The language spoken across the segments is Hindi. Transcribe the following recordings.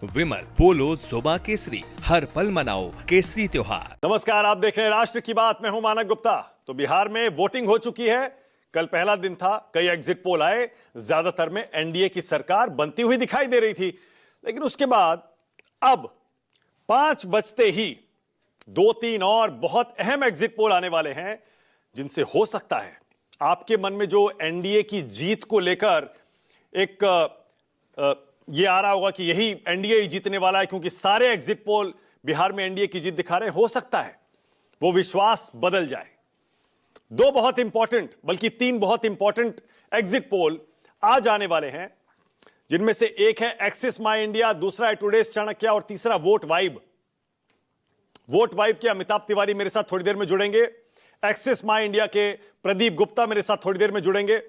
विमल पोलो जोबा केसरी, हर पल मनाओ केसरी त्योहार। नमस्कार, आप देख रहे हैं राष्ट्र की बात। मैं हूं मानक गुप्ता। तो बिहार में वोटिंग हो चुकी है। कल पहला दिन था। कई एग्जिट पोल आए, ज्यादातर में एनडीए की सरकार बनती हुई दिखाई दे रही थी। लेकिन उसके बाद अब 5 बजते ही 2-3 और बहुत अहम एग्जिट पोल आने वाले हैं, जिनसे हो सकता है आपके मन में जो एनडीए की जीत को लेकर एक ये आ रहा होगा कि यही एनडीए ही जीतने वाला है, क्योंकि सारे एग्जिट पोल बिहार में एनडीए की जीत दिखा रहे हैं। हो सकता है वो विश्वास बदल जाए। 2 बहुत इंपॉर्टेंट, बल्कि 3 बहुत इंपॉर्टेंट एग्जिट पोल आज आने वाले हैं, जिनमें से एक है एक्सिस माई इंडिया, दूसरा है टुडेज चाणक्य और तीसरा वोट वाइब। वोट वाइब के अमिताभ तिवारी मेरे साथ थोड़ी देर में जुड़ेंगे। एक्सिस माई इंडिया के प्रदीप गुप्ता मेरे साथ थोड़ी देर में जुड़ेंगे।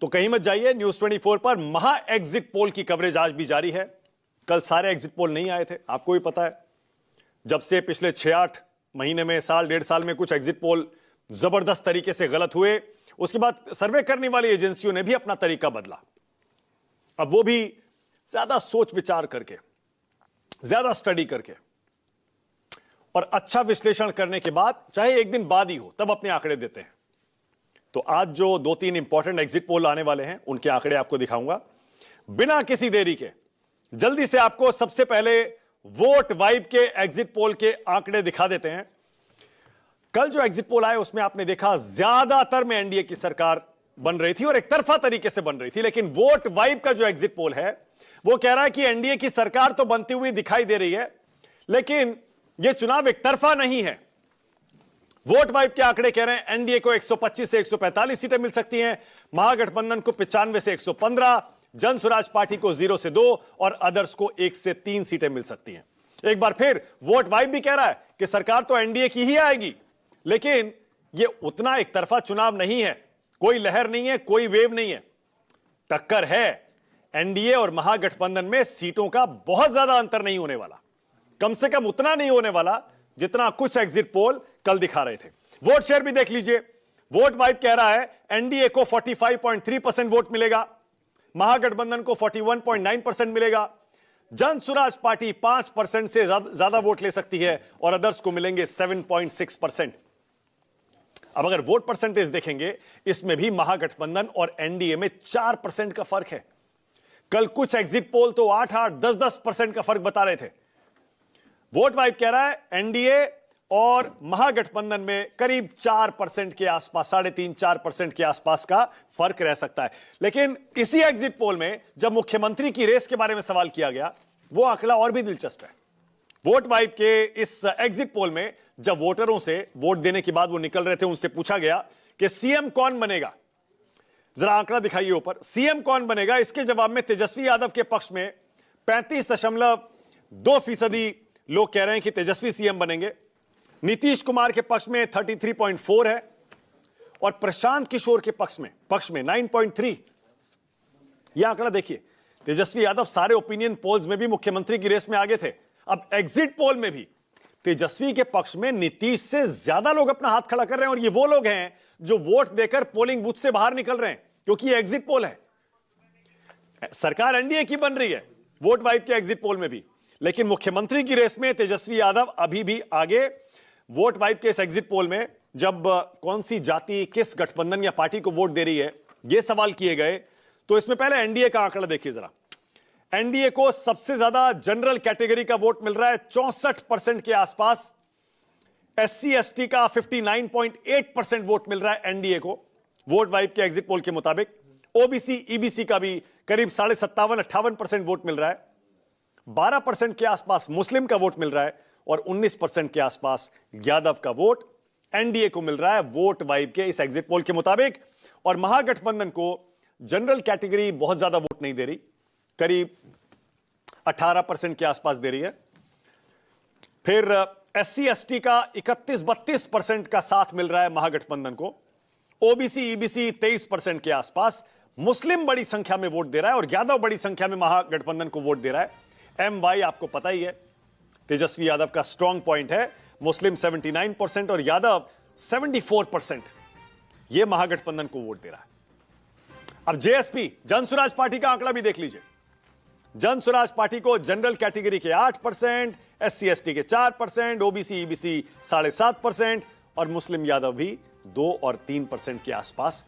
तो कहीं मत जाइए, न्यूज 24 पर महा एग्जिट पोल की कवरेज आज भी जारी है। कल सारे एग्जिट पोल नहीं आए थे, आपको भी पता है। जब से पिछले 6-8 महीने में, साल 1.5 साल में कुछ एग्जिट पोल जबरदस्त तरीके से गलत हुए, उसके बाद सर्वे करने वाली एजेंसियों ने भी अपना तरीका बदला। अब वो भी ज्यादा सोच विचार करके, ज्यादा स्टडी करके और अच्छा विश्लेषण करने के बाद, चाहे एक दिन बाद ही हो, तब अपने आंकड़े देते हैं। तो आज जो 2-3 इंपॉर्टेंट एग्जिट पोल आने वाले हैं, उनके आंकड़े आपको दिखाऊंगा बिना किसी देरी के। जल्दी से आपको सबसे पहले वोट वाइब के एग्जिट पोल के आंकड़े दिखा देते हैं। कल जो एग्जिट पोल आए उसमें आपने देखा ज्यादातर में एनडीए की सरकार बन रही थी और एक तरफा तरीके से बन रही थी। लेकिन वोट वाइब का जो एग्जिट पोल है वो कह रहा है कि एनडीए की सरकार तो बनती हुई दिखाई दे रही है, लेकिन यह चुनाव एक तरफा नहीं है। वोट वाइब के आंकड़े कह रहे हैं एनडीए को 125 से 145 सीटें मिल सकती हैं, महागठबंधन को 95 से 115, जन स्वराज पार्टी को 0 से 2 और अदर्स को 1 से 3 सीटें मिल सकती हैं। एक बार फिर वोट वाइब भी कह रहा है कि सरकार तो एनडीए की ही आएगी, लेकिन यह उतना एक तरफा चुनाव नहीं है। कोई लहर नहीं है, कोई वेव नहीं है, टक्कर है। एनडीए और महागठबंधन में सीटों का बहुत ज्यादा अंतर नहीं होने वाला, कम से कम उतना नहीं होने वाला जितना कुछ एग्जिट पोल कल दिखा रहे थे। वोट शेयर भी देख लीजिए। वोट वाइब कह रहा है एनडीए को 45.3% वोट मिलेगा, महागठबंधन को 41.9% मिलेगा, जन स्वराज पार्टी 5% से ज्यादा वोट ले सकती है और अदर्स को मिलेंगे 7.6%। अब अगर वोट परसेंटेज देखेंगे, इसमें भी महागठबंधन और एनडीए में 4% का फर्क है। कल कुछ एग्जिट पोल तो 8-8, 10-10% का फर्क बता रहे थे। वोट वाइब कह रहा है एनडीए और महागठबंधन में करीब 4% के आसपास, 3.5-4% के आसपास का फर्क रह सकता है। लेकिन इसी एग्जिट पोल में जब मुख्यमंत्री की रेस के बारे में सवाल किया गया, वो आंकड़ा और भी दिलचस्प है। वोट वाइब के इस एग्जिट पोल में जब वोटरों से वोट देने के बाद वो निकल रहे थे, उनसे पूछा गया कि सीएम कौन बनेगा। जरा आंकड़ा दिखाइए ऊपर, सीएम कौन बनेगा। इसके जवाब में तेजस्वी यादव के पक्ष में 35.2% लोग कह रहे हैं कि तेजस्वी सीएम बनेंगे। नीतीश कुमार के पक्ष में 33.4 है और प्रशांत किशोर के पक्ष में 9.3। यह आंकड़ा देखिए, तेजस्वी यादव सारे ओपिनियन पोल्स में भी मुख्यमंत्री की रेस में आगे थे। अब एग्जिट पोल में भी तेजस्वी के पक्ष में नीतीश से ज्यादा लोग अपना हाथ खड़ा कर रहे हैं, और ये वो लोग हैं जो वोट देकर पोलिंग बूथ से बाहर निकल रहे हैं, क्योंकि ये एग्जिट पोल है। सरकार एनडीए की बन रही है वोट वाइब के एग्जिट पोल में भी, लेकिन मुख्यमंत्री की रेस में तेजस्वी यादव अभी भी आगे। वोट वाइब के इस एग्जिट पोल में जब कौन सी जाति किस गठबंधन या पार्टी को वोट दे रही है, यह सवाल किए गए, तो इसमें पहले एनडीए का आंकड़ा देखिए जरा। एनडीए को सबसे ज्यादा जनरल कैटेगरी का वोट मिल रहा है, 64% के आसपास। एससी एसटी का 59.8% वोट मिल रहा है एनडीए को, वोट वाइब के एग्जिट पोल के मुताबिक। ओबीसी ईबीसी का भी करीब 57-58% वोट मिल रहा है। 12% के आसपास मुस्लिम का वोट मिल रहा है और 19% के आसपास यादव का वोट एनडीए को मिल रहा है वोट वाइब के इस एग्जिट पोल के मुताबिक। और महागठबंधन को जनरल कैटेगरी बहुत ज्यादा वोट नहीं दे रही, करीब 18% के आसपास दे रही है। फिर एससी एसटी का 31-32% का साथ मिल रहा है महागठबंधन को। ओबीसी ईबीसी 23% के आसपास। मुस्लिम बड़ी संख्या में वोट दे रहा है और यादव बड़ी संख्या में महागठबंधन को वोट दे रहा है। एमवाई आपको पता ही है, तेजस्वी यादव का स्ट्रॉन्ग पॉइंट है। मुस्लिम 79% और यादव 74%, यह महागठबंधन को वोट दे रहा है। अब जेएसपी, जन स्वराज पार्टी का आंकड़ा भी देख लीजिए। जन स्वराज पार्टी को जनरल कैटेगरी के 8%, SC/ST के 4%, OBC EBC 7.5% और मुस्लिम यादव भी 2 और 3% के आसपास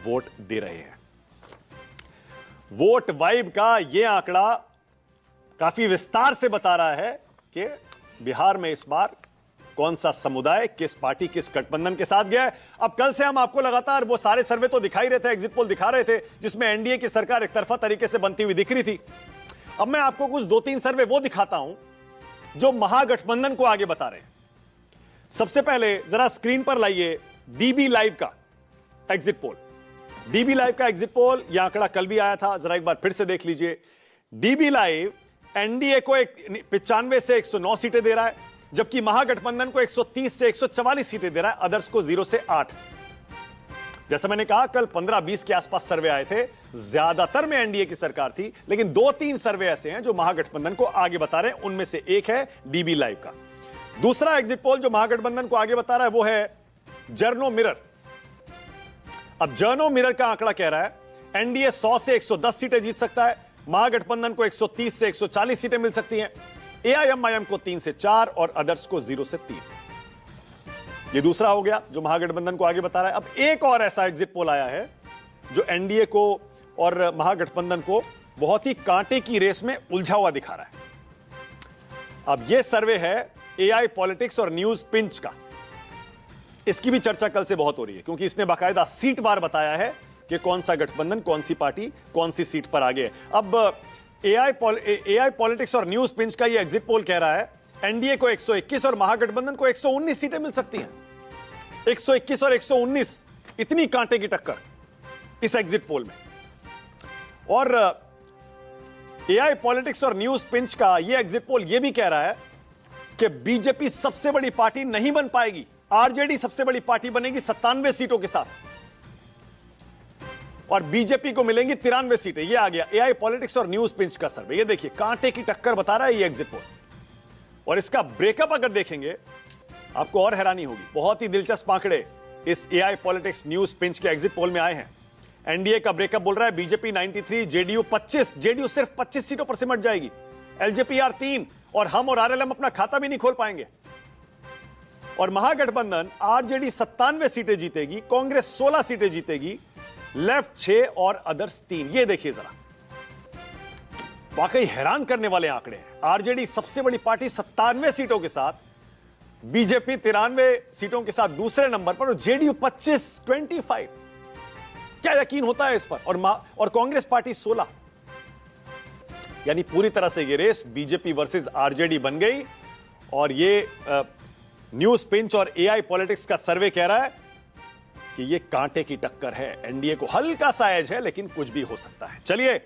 वोट दे रहे हैं। वोट वाइब का यह आंकड़ा काफी विस्तार से बता रहा है कि बिहार में इस बार कौन सा समुदाय किस पार्टी किस गठबंधन के साथ गया है। अब कल से हम आपको लगातार वो सारे सर्वे तो दिखाई रहे थे, एग्जिट पोल दिखा रहे थे जिसमें एनडीए की सरकार एक तरफा तरीके से बनती हुई दिख रही थी। अब मैं आपको कुछ 2-3 सर्वे वो दिखाता हूं जो महागठबंधन को आगे बता रहे हैं। सबसे पहले जरा स्क्रीन पर लाइए डीबी लाइव का एग्जिट पोल। डीबी लाइव का एग्जिट पोल, यह आंकड़ा कल भी आया था, जरा एक बार फिर से देख लीजिए। डीबी लाइव एनडीए को 95 से 109 सीटें दे रहा है, जबकि महागठबंधन को 130 से 144 सीटें दे रहा है, अदर्स को 0 से 8। जैसा मैंने कहा कल 15-20 के आसपास सर्वे आए थे, ज्यादातर में एनडीए की सरकार थी, लेकिन 2-3 सर्वे ऐसे हैं जो महागठबंधन को आगे बता रहे हैं। उनमें से एक है डीबी लाइव का। दूसरा एग्जिट पोल जो महागठबंधन को आगे बता रहा है वो है जर्नो मिरर। अब जर्नो मिरर का आंकड़ा कह रहा है एनडीए 100 से 110 सीटें जीत सकता है, महागठबंधन को 130 से 140 सीटें मिल सकती हैं, एआईएमआईएम को 3 से 4 और अदर्स को 0 से 3। ये दूसरा हो गया जो महागठबंधन को आगे बता रहा है। अब एक और ऐसा एग्जिट पोल आया है जो एनडीए को और महागठबंधन को बहुत ही कांटे की रेस में उलझा हुआ दिखा रहा है। अब यह सर्वे है एआई पॉलिटिक्स और न्यूज पिंच का। इसकी भी चर्चा कल से बहुत हो रही है क्योंकि इसने बाकायदा सीट वार बताया है कि कौन सा गठबंधन, कौन सी पार्टी, कौन सी सीट पर आगे है। अब एआई पॉलिटिक्स और न्यूज पिंच का यह एग्जिट पोल कह रहा है एनडीए को 121 और महागठबंधन को 119 सीटें मिल सकती हैं। 121 और 119, इतनी कांटे की टक्कर इस एग्जिट पोल में। और एआई पॉलिटिक्स और न्यूज पिंच का यह एग्जिट पोल यह भी कह रहा है कि बीजेपी सबसे बड़ी पार्टी नहीं बन पाएगी, आरजेडी सबसे बड़ी पार्टी बनेगी 97 सीटों के साथ और बीजेपी को मिलेंगी 93 सीटें। यह आ गया एआई पॉलिटिक्स और न्यूज पिंच का सर्वे। ये देखिए कांटे की टक्कर बता रहा है ये एग्जिट पोल। और इसका ब्रेकअप अगर देखेंगे आपको और हैरानी होगी। बहुत ही दिलचस्प आंकड़े इस एआई पॉलिटिक्स न्यूज पिंच के एग्जिट पोल में आए हैं। एनडीए का ब्रेकअप बोल रहा है बीजेपी 93, जेडीयू 25, जेडीयू सिर्फ 25 सीटों पर सिमट जाएगी, एलजेपीआर 3 और हम और आरएलएम अपना खाता भी नहीं खोल पाएंगे। और महागठबंधन आरजेडी 97 सीटें जीतेगी, कांग्रेस 16 सीटें जीतेगी, लेफ्ट 6 और अदर्स 3। ये देखिए जरा, वाकई हैरान करने वाले आंकड़े हैं। आरजेडी सबसे बड़ी पार्टी 97 सीटों के साथ, बीजेपी 93 सीटों के साथ दूसरे नंबर पर और जेडीयू 25। क्या यकीन होता है इस पर? और कांग्रेस पार्टी 16। यानी पूरी तरह से ये रेस बीजेपी वर्सेस आरजेडी बन गई। और ये न्यूज पिंच और एआई पॉलिटिक्स का सर्वे कह रहा है कि ये कांटे की टक्कर है। एनडीए को हल्का सा एज है लेकिन कुछ भी हो सकता है। चलिए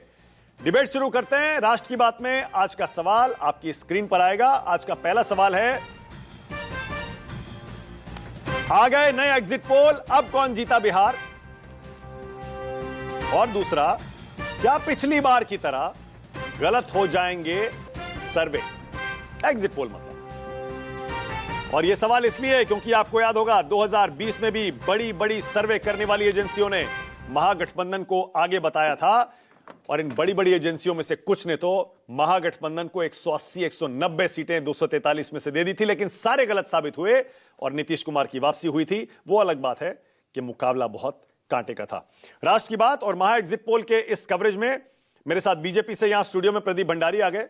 डिबेट शुरू करते हैं राष्ट्र की बात में। आज का सवाल आपकी स्क्रीन पर आएगा। आज का पहला सवाल है, आ गए नए एग्जिट पोल, अब कौन जीता बिहार? और दूसरा, क्या पिछली बार की तरह गलत हो जाएंगे सर्वे? एग्जिट पोल मतलब। और यह सवाल इसलिए है क्योंकि आपको याद होगा 2020 में भी बड़ी बड़ी सर्वे करने वाली एजेंसियों ने महागठबंधन को आगे बताया था और इन बड़ी बड़ी एजेंसियों में से कुछ ने तो महागठबंधन को 180, 190 सीटें 243 में से दे दी थी, लेकिन सारे गलत साबित हुए और नीतीश कुमार की वापसी हुई थी। वो अलग बात है कि मुकाबला बहुत कांटे का था। राष्ट्र की बात और महा एग्जिट पोल के इस कवरेज में मेरे साथ बीजेपी से यहां स्टूडियो में प्रदीप भंडारी आ गए।